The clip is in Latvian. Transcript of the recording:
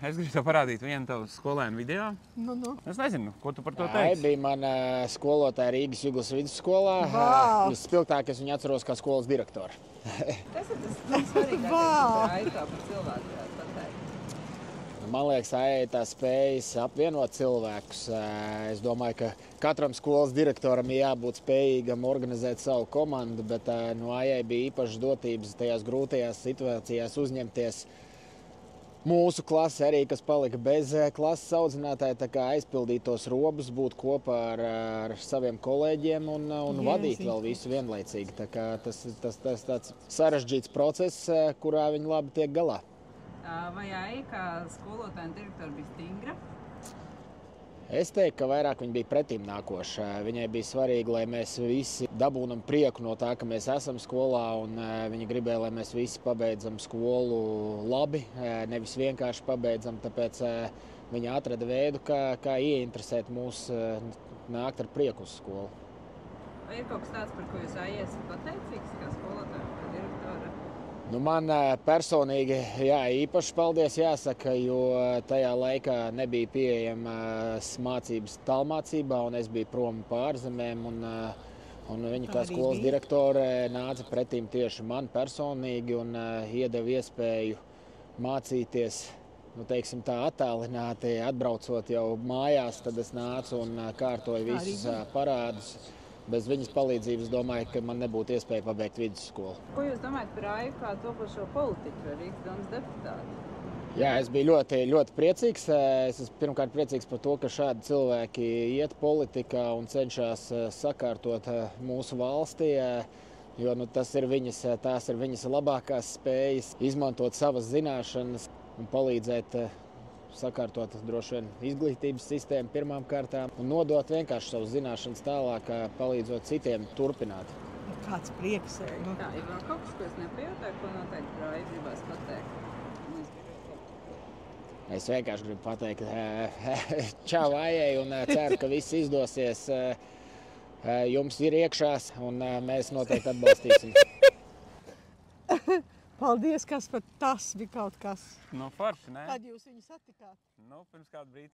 Es gribu tev parādīt vienu tavu skolēnu video. Nu. Es nezinu, ko tu par to Tā teici. bija mana skolotāja Rīgas Juglas vidusskolā. Vau! Visspilgtāk es viņu atceros kā skolas direktoru. Kas ir tas svarīgākais par Aitu kā par cilvēku varētu pateikt? Man liekas, Aijai tā spējas apvienot cilvēkus. Es domāju, ka katram skolas direktoram jābūt spējīgam organizēt savu komandu, bet no Aijai bija īpašas dotības tajās grūtajās situācijās uzņemties mūsu klase arī, kas palika bez klases audzinātāja, tā kā aizpildīt tos robus, būt kopā ar saviem kolēģiem un vadīt vēl visu vienlaicīgi. Tā kā tas tāds sarežģīts process, kurā viņi labi tiek galā. Vai Aija kā skolotāja un direktora bija stingra? Es teiktu, ka vairāk viņa bija pretim nākoša. Viņai bija svarīgi, lai mēs visi dabūnam prieku no tā, ka mēs esam skolā, un viņa gribēja, lai mēs visi pabeidzam skolu labi, nevis vienkārši pabeidzam, tāpēc viņa atrada veidu, kā ieinteresēt mūs nākt ar prieku uz skolu. Vai ir kaut kas tāds, par ko jūs Aijai esat pateicīgs kā skolotāja vai direktora? Man personīgi īpaši paldies jāsaka, jo tajā laikā nebija pieejamas mācības tālmācībā, un es biju prom pārzemēm, un viņa kā skolas direktore nāca pretīm tieši man personīgi un iedeva iespēju mācīties, teiksim tā, attālināti, atbraucot jau mājās, tad es nācu un kārtoju visus parādus. Bez viņas palīdzības domāju, ka man nebūtu iespēja pabeigt vidusskolu. Ko jūs domājat par Aiju kā topošo politiķu vai Rīgas domas deputātu? Jā, es biju ļoti priecīgs. Es esmu pirmkārt priecīgs par to, ka šādi cilvēki iet politikā un cenšas sakārtot mūsu valstī, jo tās ir viņas labākās spējas izmantot savas zināšanas un palīdzēt sakārtot droši vien izglītības sistēmu pirmām kārtām un nodot vienkārši savas zināšanas tālāk, palīdzot citiem turpināt. Kāds prieks. Tā, ir vēl kaut kas, ko es nepajautāju, ko noteikti par Aiju gribās pateikt? Es vienkārši gribu pateikt čau Aijai un ceru, ka viss izdosies. Jums ir iekšās un mēs noteikti atbalstīsim. Paldies, kas par tas bija kaut kas. Forši, ne? Kad jūs viņu satikāt? Pirms kādu brīdi.